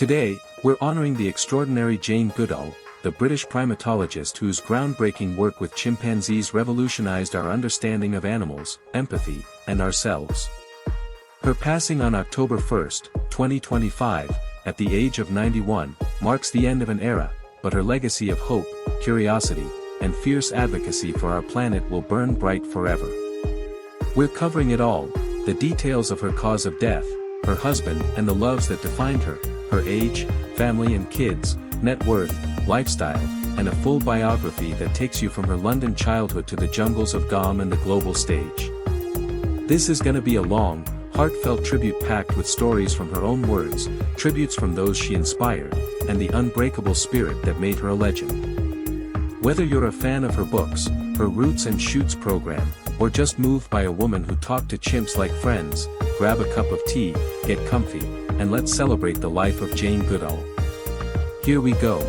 Today, we're honoring the extraordinary Jane Goodall, the British primatologist whose groundbreaking work with chimpanzees revolutionized our understanding of animals, empathy, and ourselves. Her passing on October 1, 2025, at the age of 91, marks the end of an era, but her legacy of hope, curiosity, and fierce advocacy for our planet will burn bright forever. We're covering it all, the details of her cause of death, her husband and the loves that defined her, her age, family and kids, net worth, lifestyle, and a full biography that takes you from her London childhood to the jungles of Gombe and the global stage. This is gonna be a long, heartfelt tribute packed with stories from her own words, tributes from those she inspired, and the unbreakable spirit that made her a legend. Whether you're a fan of her books, her Roots and Shoots program, or just moved by a woman who talked to chimps like friends, grab a cup of tea, get comfy, and let's celebrate the life of Jane Goodall. Here we go.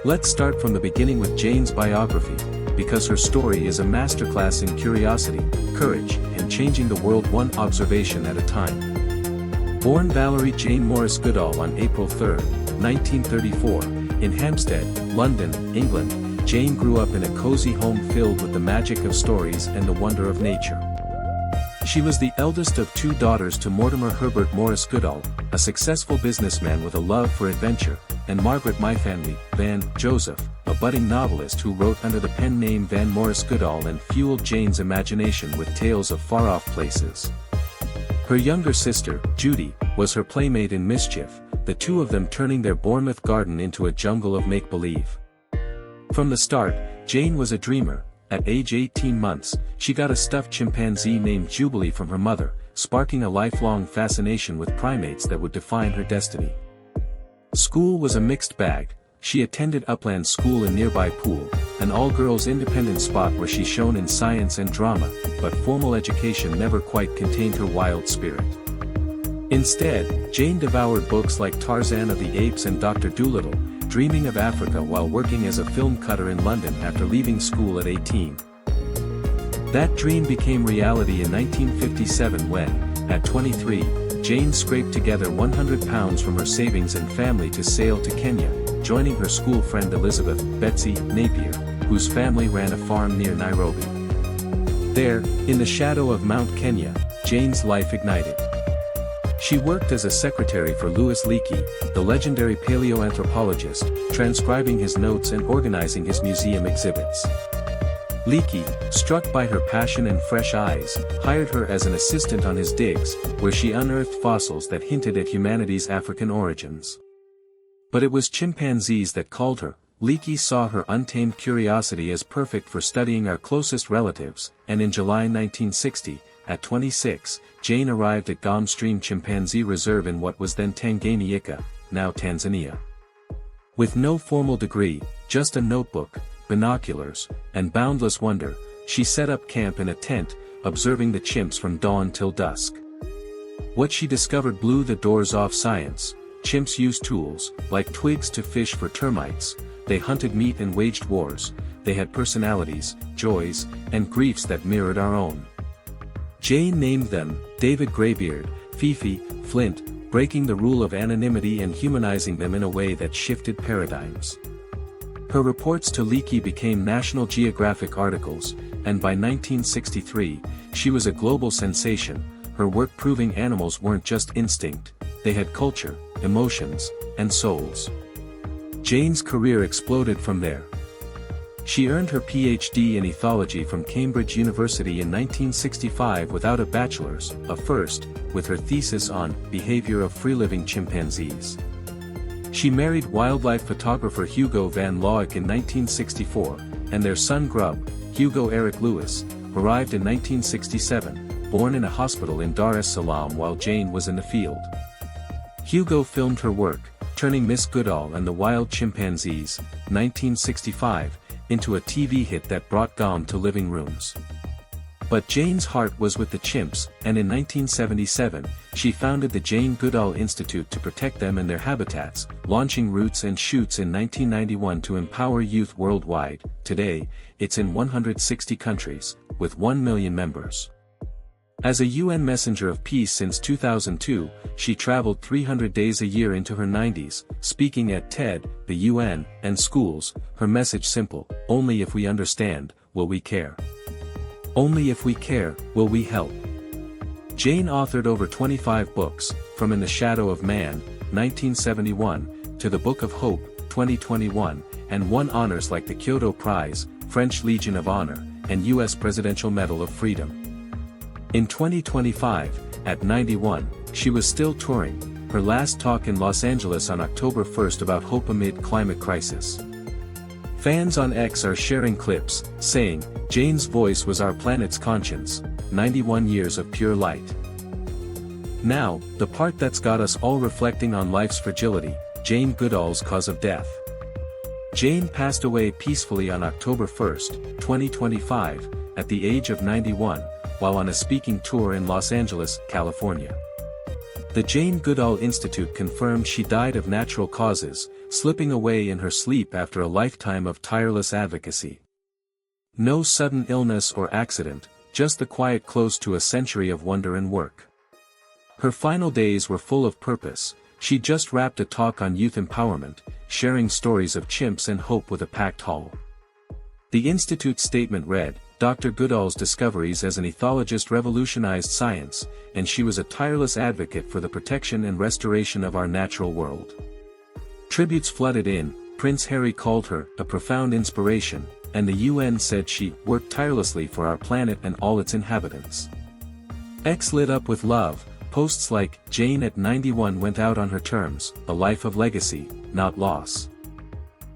Let's start from the beginning with Jane's biography, because her story is a masterclass in curiosity, courage, and changing the world one observation at a time. Born Valerie Jane Morris Goodall on April 3, 1934, in Hampstead, London, England, Jane grew up in a cozy home filled with the magic of stories and the wonder of nature. She was the eldest of two daughters to Mortimer Herbert Morris Goodall, a successful businessman with a love for adventure, and Margaret Myfanley Van Joseph, a budding novelist who wrote under the pen name Van Morris Goodall and fueled Jane's imagination with tales of far-off places. Her younger sister, Judy, was her playmate in mischief, the two of them turning their Bournemouth garden into a jungle of make-believe. From the start, Jane was a dreamer. At age 18 months, she got a stuffed chimpanzee named Jubilee from her mother, sparking a lifelong fascination with primates that would define her destiny. School was a mixed bag. She attended Upland School in nearby Poole, an all-girls independent spot where she shone in science and drama, but formal education never quite contained her wild spirit. Instead, Jane devoured books like Tarzan of the Apes and Dr. Dolittle, dreaming of Africa while working as a film cutter in London after leaving school at 18. That dream became reality in 1957 when, at 23, Jane scraped together £100 from her savings and family to sail to Kenya, joining her school friend Elizabeth Betsy Napier, whose family ran a farm near Nairobi. There, in the shadow of Mount Kenya, Jane's life ignited. She worked as a secretary for Louis Leakey, the legendary paleoanthropologist, transcribing his notes and organizing his museum exhibits. Leakey, struck by her passion and fresh eyes, hired her as an assistant on his digs, where she unearthed fossils that hinted at humanity's African origins. But it was chimpanzees that called her. Leakey saw her untamed curiosity as perfect for studying our closest relatives, and in July 1960, at 26, Jane arrived at Gombe Stream Chimpanzee Reserve in what was then Tanganyika, now Tanzania. With no formal degree, just a notebook, binoculars, and boundless wonder, she set up camp in a tent, observing the chimps from dawn till dusk. What she discovered blew the doors off science. Chimps used tools, like twigs to fish for termites, they hunted meat and waged wars, they had personalities, joys, and griefs that mirrored our own. Jane named them, David Greybeard, Fifi, Flint, breaking the rule of anonymity and humanizing them in a way that shifted paradigms. Her reports to Leakey became National Geographic articles, and by 1963, she was a global sensation, her work proving animals weren't just instinct, they had culture, emotions, and souls. Jane's career exploded from there. She earned her PhD in ethology from Cambridge University in 1965 without a bachelor's, a first, with her thesis on behavior of free-living chimpanzees. She married wildlife photographer Hugo van Laak in 1964, and their son Grub, Hugo Eric Lewis, arrived in 1967, born in a hospital in Dar es Salaam while Jane was in the field. Hugo filmed her work, turning Miss Goodall and the Wild Chimpanzees, 1965, into a TV hit that brought Gombe to living rooms. But Jane's heart was with the chimps, and in 1977, she founded the Jane Goodall Institute to protect them and their habitats, launching Roots and Shoots in 1991 to empower youth worldwide. Today, it's in 160 countries, with 1 million members. As a UN Messenger of Peace since 2002, she traveled 300 days a year into her 90s, speaking at TED, the UN, and schools. Her message simple: only if we understand, will we care. Only if we care, will we help. Jane authored over 25 books, from In the Shadow of Man, 1971, to The Book of Hope, 2021, and won honors like the Kyoto Prize, French Legion of Honor, and U.S. Presidential Medal of Freedom. In 2025, at 91, she was still touring, her last talk in Los Angeles on October 1 about hope amid climate crisis. Fans on X are sharing clips, saying, "Jane's voice was our planet's conscience, 91 years of pure light." Now, the part that's got us all reflecting on life's fragility, Jane Goodall's cause of death. Jane passed away peacefully on October 1, 2025, at the age of 91, while on a speaking tour in Los Angeles, California. The Jane Goodall Institute confirmed she died of natural causes, slipping away in her sleep after a lifetime of tireless advocacy. No sudden illness or accident, just the quiet close to a century of wonder and work. Her final days were full of purpose. She just wrapped a talk on youth empowerment, sharing stories of chimps and hope with a packed hall. The Institute's statement read, "Dr. Goodall's discoveries as an ethologist revolutionized science, and she was a tireless advocate for the protection and restoration of our natural world." Tributes flooded in. Prince Harry called her a profound inspiration, and the UN said she worked tirelessly for our planet and all its inhabitants. X lit up with love. Posts like, "Jane at 91 went out on her terms, a life of legacy, not loss."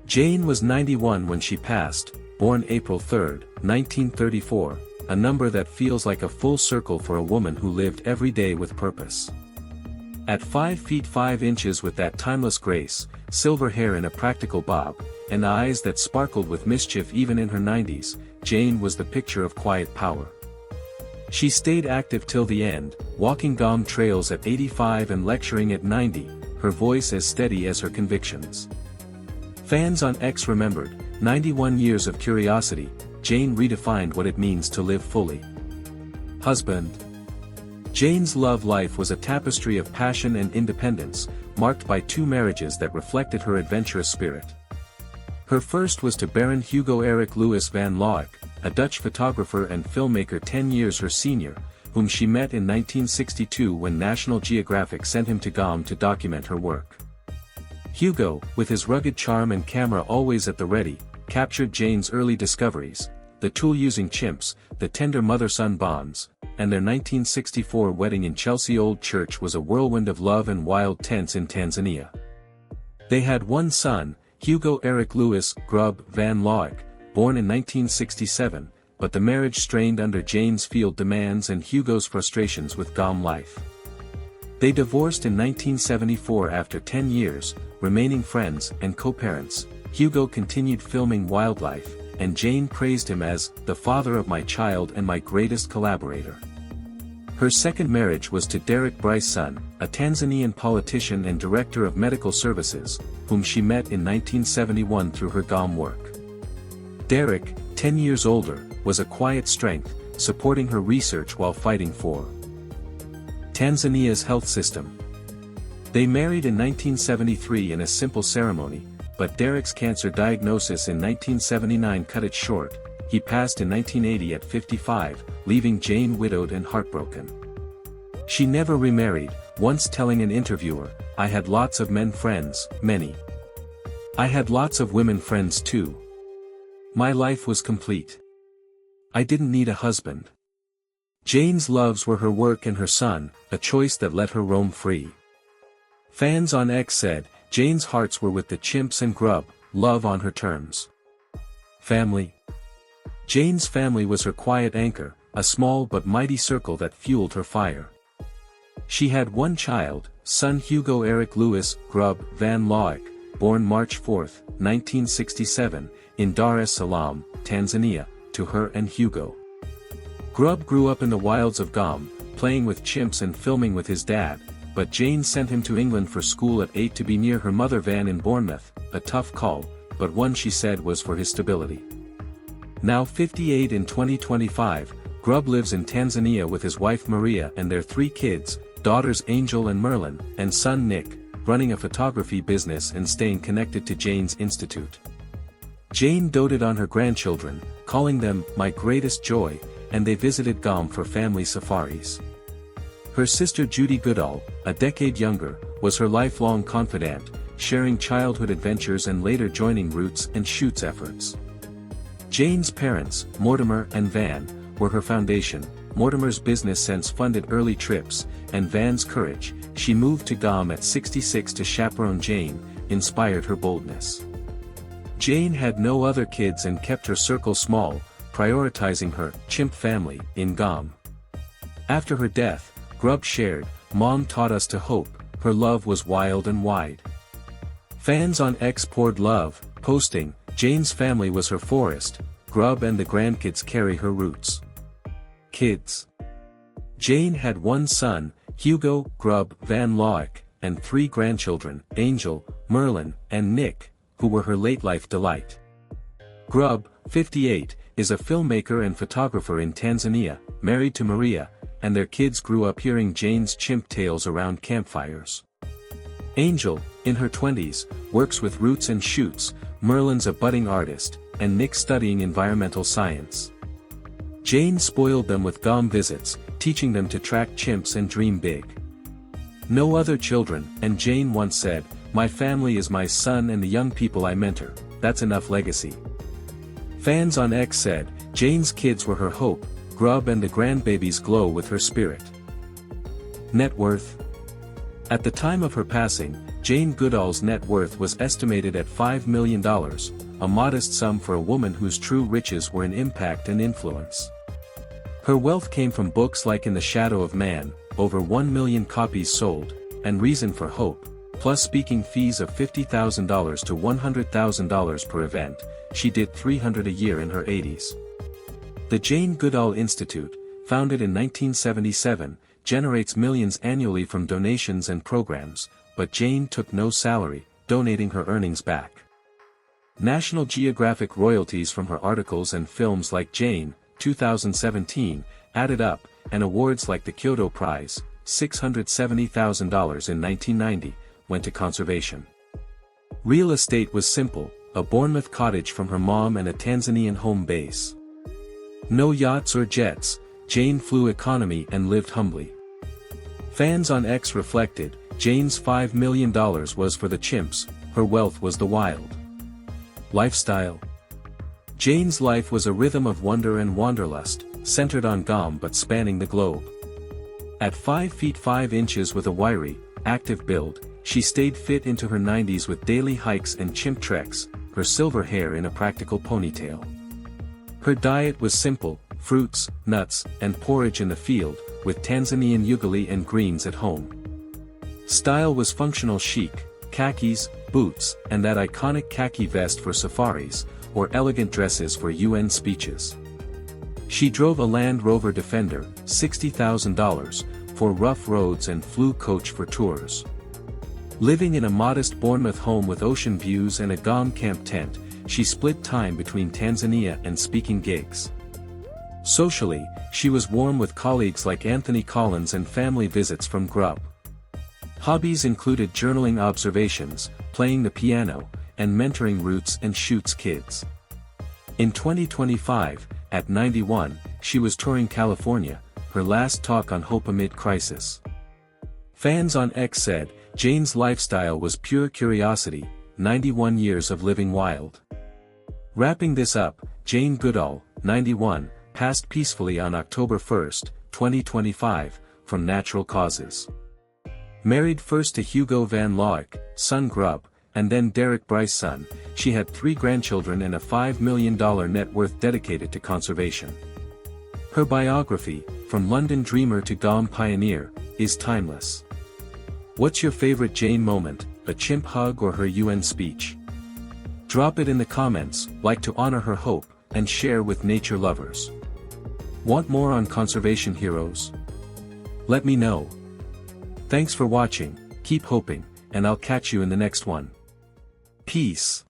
Jane was 91 when she passed, born April 3, 1934, a number that feels like a full circle for a woman who lived every day with purpose. At 5 feet 5 inches with that timeless grace, silver hair in a practical bob, and eyes that sparkled with mischief even in her 90s, Jane was the picture of quiet power. She stayed active till the end, walking Gombe trails at 85 and lecturing at 90, her voice as steady as her convictions. Fans on X remembered, 91 years of curiosity, Jane redefined what it means to live fully. Husband. Jane's love life was a tapestry of passion and independence, marked by 2 marriages that reflected her adventurous spirit. Her first was to Baron Hugo Eric Louis van Loeck, a Dutch photographer and filmmaker 10 years her senior, whom she met in 1962 when National Geographic sent him to Gombe to document her work. Hugo, with his rugged charm and camera always at the ready, captured Jane's early discoveries, the tool-using chimps, the tender mother-son bonds, and their 1964 wedding in Chelsea Old Church was a whirlwind of love and wild tents in Tanzania. They had one son, Hugo Eric Louis Grub van Loeck, born in 1967, but the marriage strained under Jane's field demands and Hugo's frustrations with Gombe life. They divorced in 1974 after 10 years, remaining friends and co-parents. Hugo continued filming wildlife, and Jane praised him as the father of my child and my greatest collaborator. Her second marriage was to Derek Bryson, a Tanzanian politician and director of medical services, whom she met in 1971 through her Gombe work. Derek, 10 years older, was a quiet strength, supporting her research while fighting for Tanzania's health system. They married in 1973 in a simple ceremony, but Derek's cancer diagnosis in 1979 cut it short. He passed in 1980 at 55, leaving Jane widowed and heartbroken. She never remarried, once telling an interviewer, "I had lots of men friends, many. I had lots of women friends too. My life was complete. I didn't need a husband." Jane's loves were her work and her son, a choice that let her roam free. Fans on X said, Jane's hearts were with the chimps and grub, love on her terms. Family. Jane's family was her quiet anchor, a small but mighty circle that fueled her fire. She had one child, son Hugo Eric Louis Grub van Loeck, born March 4, 1967, in Dar es Salaam, Tanzania, to her and Hugo. Grub grew up in the wilds of Gombe, playing with chimps and filming with his dad, but Jane sent him to England for school at 8 to be near her mother Van in Bournemouth, a tough call, but one she said was for his stability. Now 58 in 2025, Grub lives in Tanzania with his wife Maria and their 3 kids, daughters Angel and Merlin, and son Nick, running a photography business and staying connected to Jane's Institute. Jane doted on her grandchildren, calling them "my greatest joy," and they visited Gombe for family safaris. Her sister Judy Goodall, a decade younger, was her lifelong confidant, sharing childhood adventures and later joining Roots and Shoots efforts. Jane's parents, Mortimer and Van, were her foundation. Mortimer's business sense funded early trips, and Van's courage, she moved to Gombe at 66 to chaperone Jane, inspired her boldness. Jane had no other kids and kept her circle small, prioritizing her chimp family in Gombe. After her death, Grub shared, "Mom taught us to hope, her love was wild and wide." Fans on X poured love, posting, "Jane's family was her forest, Grub and the grandkids carry her roots." Kids. Jane had 1 son, Hugo, Grub, Van Loic, and 3 grandchildren, Angel, Merlin, and Nick, who were her late-life delight. Grub, 58, is a filmmaker and photographer in Tanzania, married to Maria, and their kids grew up hearing Jane's chimp tales around campfires. Angel, in her 20s, works with Roots and Shoots, Merlin's a budding artist, and Nick studying environmental science. Jane spoiled them with Gombe visits, teaching them to track chimps and dream big. No other children, and Jane once said, "My family is my son and the young people I mentor, that's enough legacy." Fans on X said, "Jane's kids were her hope, Grub and the grandbabies glow with her spirit." Net worth. At the time of her passing, Jane Goodall's net worth was estimated at $5 million, a modest sum for a woman whose true riches were in impact and influence. Her wealth came from books like In the Shadow of Man, over 1 million copies sold, and Reason for Hope, plus speaking fees of $50,000 to $100,000 per event. She did 300 a year in her 80s. The Jane Goodall Institute, founded in 1977, generates millions annually from donations and programs, but Jane took no salary, donating her earnings back. National Geographic royalties from her articles and films like Jane, 2017, added up, and awards like the Kyoto Prize, $670,000 in 1990, went to conservation. Real estate was simple, a Bournemouth cottage from her mom and a Tanzanian home base. No yachts or jets, Jane flew economy and lived humbly. Fans on X reflected, Jane's $5 million was for the chimps, her wealth was the wild. Lifestyle. Jane's life was a rhythm of wonder and wanderlust, centered on Gombe but spanning the globe. At 5 feet 5 inches with a wiry, active build, she stayed fit into her 90s with daily hikes and chimp treks, her silver hair in a practical ponytail. Her diet was simple, fruits, nuts, and porridge in the field, with Tanzanian ugali and greens at home. Style was functional chic, khakis, boots, and that iconic khaki vest for safaris, or elegant dresses for UN speeches. She drove a Land Rover Defender, $60,000, for rough roads and flew coach for tours. Living in a modest Bournemouth home with ocean views and a Gombe camp tent, she split time between Tanzania and speaking gigs. Socially, she was warm with colleagues like Anthony Collins and family visits from Grub. Hobbies included journaling observations, playing the piano, and mentoring Roots and Shoots kids. In 2025, at 91, she was touring California, her last talk on hope amid crisis. Fans on X said, Jane's lifestyle was pure curiosity, 91 years of living wild. Wrapping this up, Jane Goodall, 91, passed peacefully on October 1, 2025, from natural causes. Married first to Hugo Van Loic, son Grub, and then Derek Bryce son, she had 3 grandchildren and a $5 million net worth dedicated to conservation. Her biography, From London Dreamer to Gombe Pioneer, is timeless. What's your favorite Jane moment, a chimp hug or her UN speech? Drop it in the comments, like to honor her hope, and share with nature lovers. Want more on conservation heroes? Let me know. Thanks for watching, keep hoping, and I'll catch you in the next one. Peace.